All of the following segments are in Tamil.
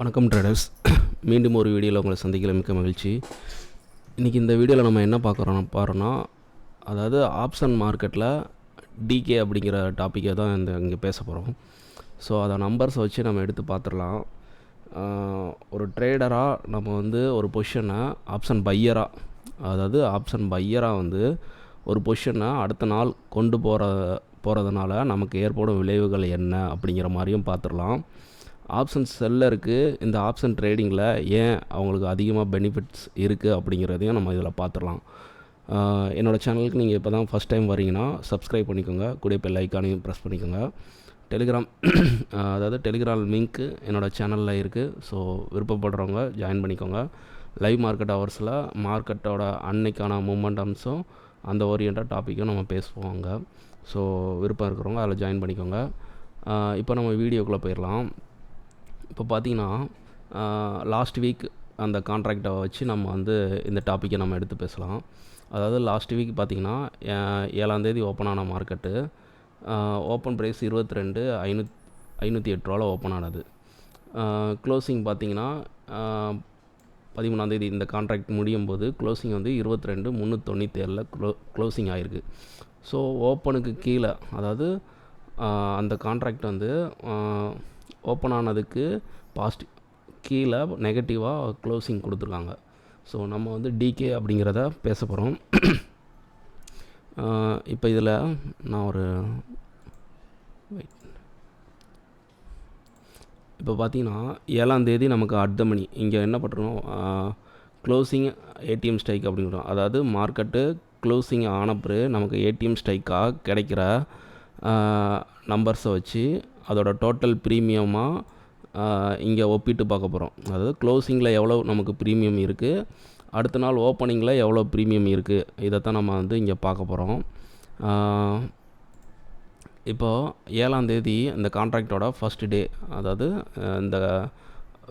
வணக்கம் ட்ரேடர்ஸ். மீண்டும் ஒரு வீடியோவில் உங்களை சந்திக்கல மிக்க மகிழ்ச்சி. இன்றைக்கி இந்த வீடியோவில் நம்ம என்ன பாருன்னா அதாவது ஆப்ஷன் மார்க்கெட்டில் டிகே அப்படிங்கிற டாப்பிக்கை தான் இங்கே பேச போகிறோம். ஸோ அதை நம்பர்ஸை வச்சு நம்ம எடுத்து பார்த்துடலாம். ஒரு ட்ரேடராக நம்ம ஒரு பொசிஷனை ஆப்ஷன் பையராக ஒரு பொசிஷனை அடுத்த நாள் கொண்டு போகிறதுனால நமக்கு ஏற்படும் விளைவுகள் என்ன அப்படிங்கிற மாதிரியும் பார்த்துடலாம். ஆப்ஷன் செல்லருக்கு இந்த ஆப்ஷன் ட்ரேடிங்கில் ஏன் அவங்களுக்கு அதிகமாக பெனிஃபிட்ஸ் இருக்குது அப்படிங்கிறதையும் நம்ம இதில் பார்த்துடலாம். என்னோடய சேனலுக்கு நீங்கள் இப்போ தான் ஃபஸ்ட் டைம் வரீங்கன்னா சப்ஸ்கிரைப் பண்ணிக்கோங்க, கூட பெல் ஐக்கானையும் ப்ரெஸ் பண்ணிக்கோங்க. டெலிகிராம் லிங்க்கு என்னோடய சேனலில் இருக்குது. ஸோ விருப்பப்படுறவங்க ஜாயின் பண்ணிக்கோங்க. லைவ் மார்க்கெட் ஹவர்ஸில் மார்க்கெட்டோட அன்னைக்கான மூமெண்டம்ஸும் அந்த ஓரியன்டாக டாப்பிக்கும் நம்ம பேசுவோங்க. ஸோ விருப்பம் இருக்கிறவங்க அதில் ஜாயின் பண்ணிக்கோங்க. இப்போ நம்ம வீடியோக்குள்ளே போயிடலாம். இப்போ பார்த்திங்கன்னா லாஸ்ட் வீக் அந்த கான்ட்ராக்டை வச்சு நம்ம இந்த டாப்பிக்கை நம்ம எடுத்து பேசலாம். அதாவது லாஸ்ட் வீக் பார்த்திங்கன்னா 7ஆம் ஓப்பன் ஆன மார்க்கெட்டு ஓப்பன் ப்ரைஸ் 22,508 ஓப்பன் ஆனது. க்ளோசிங் பார்த்திங்கன்னா 13ஆம் இந்த கான்ட்ராக்ட் முடியும் போது க்ளோசிங் 22,397 க்ளோசிங் ஆகிருக்கு. ஸோ ஓப்பனுக்கு கீழே, அதாவது அந்த கான்ட்ராக்ட் ஓப்பன் ஆனதுக்கு கீழே நெகட்டிவாக க்ளோசிங் கொடுத்துருக்காங்க. ஸோ நம்ம டிகே அப்படிங்கிறத பேச போகிறோம். இப்போ இதில் நான் இப்போ பார்த்திங்கன்னா 7ஆம் தேதி நமக்கு அட் த மணி இங்கே என்ன பண்ணுறோம், க்ளோசிங் ஏடிஎம் ஸ்ட்ரைக் அப்படிங்கிறோம். அதாவது மார்க்கெட்டு க்ளோசிங் ஆனப்பிறகு நமக்கு ஏடிஎம் ஸ்ட்ரைக்காக கிடைக்கிற நம்பர்ஸை வச்சு அதோட டோட்டல் ப்ரீமியமாக இங்கே ஒப்பிட்டு பார்க்க போகிறோம். அதாவது க்ளோசிங்கில் எவ்வளோ நமக்கு ப்ரீமியம் இருக்குது, அடுத்த நாள் ஓப்பனிங்கில் எவ்வளோ ப்ரீமியம் இருக்குது, இதைத்தான் நம்ம இங்கே பார்க்க போகிறோம். இப்போது 7ஆம் தேதி இந்த கான்ட்ராக்டோட ஃபஸ்ட்டு டே, அதாவது இந்த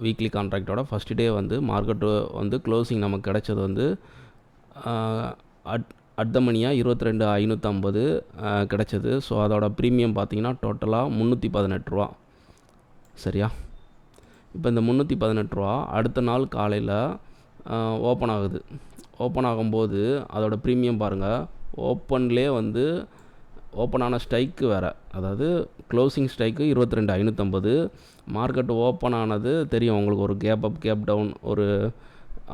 வீக்லி கான்ட்ராக்டோட ஃபஸ்ட்டு டே மார்க்கெட்டு க்ளோசிங் நமக்கு கிடைச்சது அட் த மணியாக 22,550 கிடச்சிது. ஸோ அதோட ப்ரீமியம் பார்த்திங்கன்னா டோட்டலாக 318 சரியா. இப்போ இந்த 318 அடுத்த நாள் காலையில் ஓப்பன் ஆகுது. ஓப்பன் ஆகும்போது அதோட ப்ரீமியம் பாருங்கள், ஓப்பன்லேயே ஓப்பன் ஆன ஸ்ட்ரைக்கு வேறு. அதாவது க்ளோசிங் ஸ்ட்ரைக்கு 22,550, மார்க்கெட்டு ஓப்பன் ஆனது தெரியும் உங்களுக்கு, ஒரு கேப் அப் கேப் டவுன்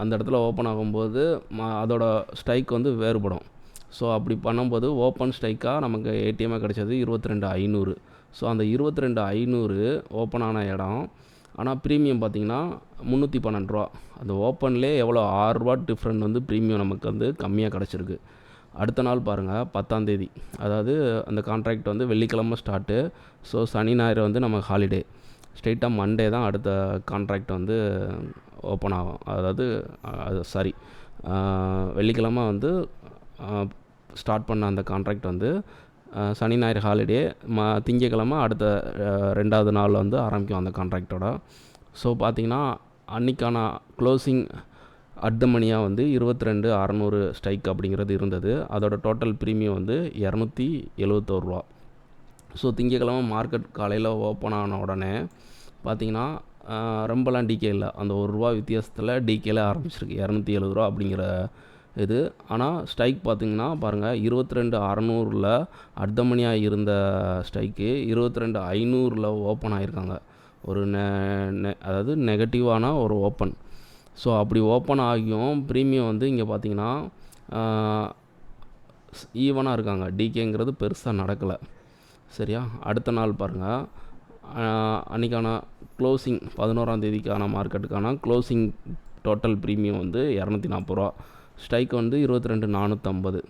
அந்த இடத்துல ஓப்பன் ஆகும்போது அதோட ஸ்ட்ரைக் வேறுபடும். ஸோ அப்படி பண்ணும்போது ஓப்பன் ஸ்ட்ரைக்காக நமக்கு ஏடிஎம்மாக கிடச்சது 22,500. ஸோ அந்த 22,500 ஓப்பன் ஆன இடம். ஆனால் ப்ரீமியம் பார்த்திங்கன்னா 312. அந்த ஓப்பன்லேயே எவ்வளோ 6 டிஃப்ரெண்ட் ப்ரீமியம் நமக்கு கம்மியாக கிடச்சிருக்கு. அடுத்த நாள் பாருங்கள் 10ஆம் தேதி, அதாவது அந்த கான்ட்ராக்ட் வெள்ளிக்கிழமை ஸ்டார்ட்டு. ஸோ சனி ஞாயிறு நமக்கு ஹாலிடே. ஸ்ட்ரெயிட்டாக மண்டே தான் அடுத்த கான்ட்ராக்ட் ஓப்பன் ஆகும். அதாவது வெள்ளிக்கிழமை ஸ்டார்ட் பண்ண அந்த கான்ட்ராக்ட் சனி ஞாயிறு ஹாலிடே, திங்கக்கிழமை அடுத்த 2வது நாள் ஆரம்பிக்கும் அந்த கான்ட்ராக்டோட. ஸோ பார்த்திங்கன்னா அன்றைக்கான க்ளோசிங் அட் த மணியாக 22,600 ஸ்ட்ரைக் அப்படிங்கிறது இருந்தது. அதோட டோட்டல் ப்ரீமியம் 271. ஸோ திங்கக்கிழமை மார்க்கெட் காலையில் ஓப்பன் ஆன உடனே பார்த்திங்கன்னா ரொம்பலாம் டிகே இல்லை, அந்த ₹1 வித்தியாசத்தில் டிகேல ஆரம்பிச்சிருக்கு 270 அப்படிங்கிற இது. ஆனால் ஸ்ட்ரைக் பார்த்திங்கன்னா பாருங்கள், 22,600 அட் த மணியாக இருந்த ஸ்ட்ரைக்கு 22,500 ஓப்பன் ஆகிருக்காங்க. அதாவது நெகட்டிவான ஒரு ஓப்பன். ஸோ அப்படி ஓப்பன் ஆகியும் ப்ரீமியம் இங்கே பார்த்திங்கன்னா ஈவனாக இருக்காங்க. டிகேங்கிறது பெருசாக நடக்கலை சரியா. அடுத்த நாள் பாருங்கள், அன்றைக்கான க்ளோசிங் 11ஆம் தேதிக்கான மார்க்கெட்டுக்கான க்ளோசிங் டோட்டல் ப்ரீமியம் 240. ஸ்ட்ரைக் 22,450.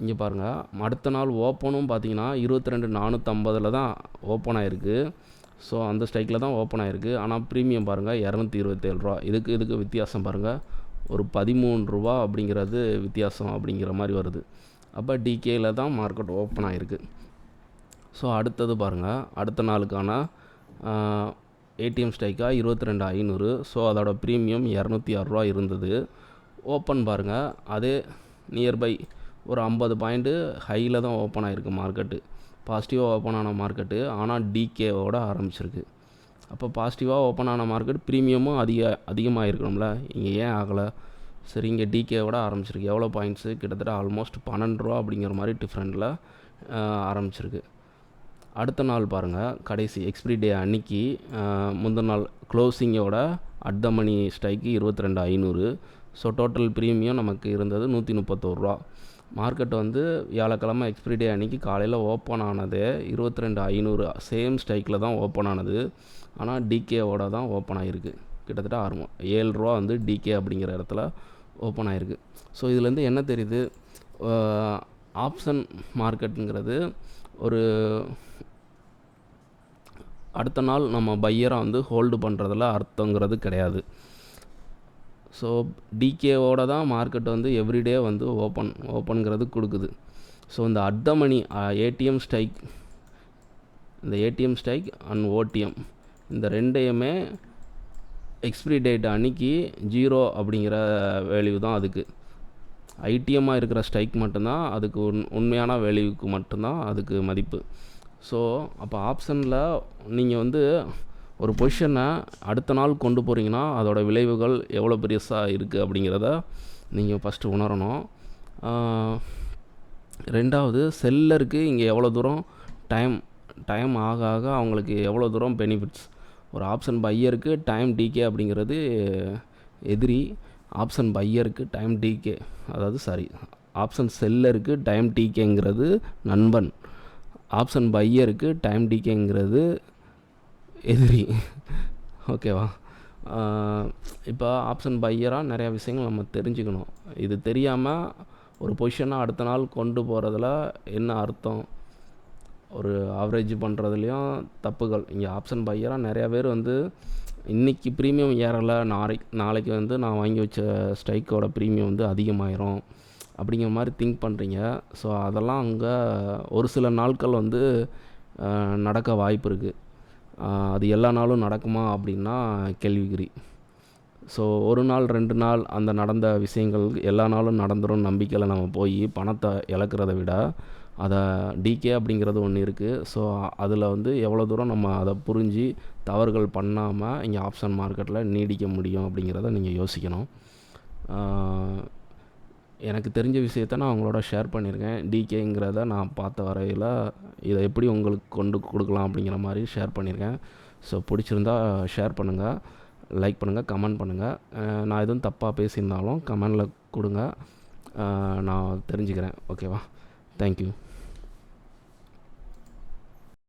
இங்கே பாருங்கள், அடுத்த நாள் ஓப்பனும் பார்த்திங்கன்னா 22,450 தான் ஓப்பன் ஆகிருக்கு. ஸோ அந்த ஸ்ட்ரைக்கில் தான் ஓப்பன் ஆகிருக்கு. ஆனால் ப்ரீமியம் பாருங்கள் 227. இதுக்கு வித்தியாசம் பாருங்கள், ஒரு ₹13 அப்படிங்கிறது வித்தியாசம் அப்படிங்கிற மாதிரி வருது. அப்போ டிகேயில் தான் மார்க்கெட் ஓப்பன் ஆகிருக்கு. ஸோ அடுத்தது பாருங்கள், அடுத்த நாளுக்கான ஏடிஎம் ஸ்ட்ரைக்காக 22,500. ஸோ அதோட ப்ரீமியம் ₹206 இருந்தது. ஓப்பன் பாருங்கள், அதே நியர்பை ஒரு 50 பாயிண்ட்டு ஹையில் தான் ஓப்பன் ஆகிருக்கு மார்க்கெட்டு. பாசிட்டிவாக ஓப்பன் ஆன மார்க்கெட்டு. ஆனால் டிகேவோட ஆரம்பிச்சிருக்கு. அப்போ பாசிட்டிவாக ஓப்பன் ஆன மார்க்கெட் ப்ரீமியமும் அதிகமாக இருக்கணும்ல, இங்கே ஏன் ஆகலை? சரி, இங்கே டிகேவோட ஆரம்பிச்சிருக்கு. எவ்வளோ பாயிண்ட்ஸு? கிட்டத்தட்ட ஆல்மோஸ்ட் 12 ரூபா அப்படிங்கிற மாதிரி டிஃப்ரெண்டில் ஆரம்பிச்சிருக்கு. அடுத்த நாள் பாருங்கள், கடைசி எக்ஸ்பிரி டே அன்னைக்கு முந்தின நாள் க்ளோசிங்கோட at the money strike 22,500. So total premium நமக்கு இருந்தது 131 ரூபா. மார்க்கெட் வந்து வியாழக்கிழமை எக்ஸ்பிரி டே அன்றைக்கி காலையில் ஓப்பன் ஆனதே 22,500 சேம் ஸ்ட்ரைக்கில் தான் ஓப்பன் ஆனது. ஆனால் டிகேவோட தான் ஓப்பன் ஆகிருக்கு. கிட்டத்தட்ட 7 ரூபா வந்து டிகே அப்படிங்கிற இடத்துல ஓப்பன் ஆகிருக்கு. ஸோ இதுலேருந்து என்ன தெரியுது? ஆப்ஷன் மார்க்கெட்டுங்கிறது ஒரு அடுத்த நாள் நம்ம பையராக வந்து ஹோல்டு பண்ணுறதுல அர்த்தங்கிறது கிடையாது. ஸோ டிகேவோட தான் மார்க்கெட் வந்து எவ்ரிடே வந்து ஓப்பனுங்கிறது கொடுக்குது. ஸோ இந்த at the money ATM strike, இந்த ஏடிஎம் ஸ்ட்ரைக் அண்ட் ஓடிஎம் இந்த ரெண்டையுமே எக்ஸ்பிரி டேட் அன்னைக்கு 0 அப்படிங்கிற வேல்யூ தான் அதுக்கு. ஐடிஎம்மாக இருக்கிற ஸ்ட்ரைக் மட்டும்தான் அதுக்கு உண்மையான வேல்யூக்கு மட்டும்தான் அதுக்கு மதிப்பு. ஸோ அப்போ ஆப்ஷனில் நீங்கள் வந்து ஒரு பொசிஷனை அடுத்த நாள் கொண்டு போகிறீங்கன்னா அதோடய விளைவுகள் எவ்வளோ பெருசாக இருக்குது அப்படிங்கிறத நீங்கள் ஃபஸ்ட்டு உணரணும். ரெண்டாவது, செல்லருக்கு இங்கே எவ்வளோ தூரம் டைம் ஆக ஆக அவங்களுக்கு எவ்வளோ தூரம் பெனிஃபிட்ஸ். ஒரு ஆப்ஷன் பையருக்கு டைம் டிகே அப்படிங்கிறது எதிரி, ஆப்ஷன் பையருக்கு டைம் டிகே, ஆப்ஷன் செல்லருக்கு டைம் டிகேங்கிறது நண்பன், ஆப்ஷன் பையருக்கு டைம் டிகேங்கிறது எதிரி. ஓகேவா? இப்போ ஆப்ஷன் பையராக நிறையா விஷயங்கள் நம்ம தெரிஞ்சுக்கணும். இது தெரியாமல் ஒரு பொசிஷனை அடுத்த நாள் கொண்டு போகிறதுல என்ன அர்த்தம்? ஒரு ஆவரேஜ் பண்ணுறதுலையும் தப்புகள். இங்கே ஆப்ஷன் பையராக நிறையா பேர் வந்து இன்றைக்கி ப்ரீமியம் ஏறலை, நாளைக்கு வந்து நான் வாங்கி வச்ச ஸ்ட்ரைக்கோட ப்ரீமியம் வந்து அதிகமாயிரும் அப்படிங்கிற மாதிரி திங்க் பண்ணுறீங்க. ஸோ அதெல்லாம் அங்கே ஒரு சில நாட்கள் வந்து நடக்க வாய்ப்பு இருக்குது. அது எல்லா நாளும் நடக்குமா அப்படின்னா கேள்விக்குறி. ஸோ ஒரு நாள் 2 நாள் அந்த நடந்த விஷயங்கள் எல்லா நாளும் நடந்துடும் நம்பிக்கையில் நம்ம போய் பணத்தை இழக்கிறத விட அதை டிகே அப்படிங்கிறது ஒன்று இருக்குது. ஸோ அதில் வந்து எவ்வளோ தூரம் நம்ம அதை புரிஞ்சு தவறுகள் பண்ணாமல் இங்கே ஆப்ஷன் மார்க்கெட்டில் நீடிக்க முடியும் அப்படிங்கிறத நீங்கள் யோசிக்கணும். எனக்கு தெரிஞ்ச விஷயத்த நான் அவங்களோட ஷேர் பண்ணியிருக்கேன். டிகேங்கிறத நான் பார்த்த வரையில் இதை எப்படி உங்களுக்கு கொண்டு கொடுக்கலாம் அப்படிங்கிற மாதிரி ஷேர் பண்ணியிருக்கேன். ஸோ பிடிச்சிருந்தா ஷேர் பண்ணுங்கள், லைக் பண்ணுங்கள், கமெண்ட் பண்ணுங்கள். நான் எதுவும் தப்பாக பேசியிருந்தாலும் கமெண்டில் கொடுங்க, நான் தெரிஞ்சுக்கிறேன். ஓகேவா? தேங்க்யூ.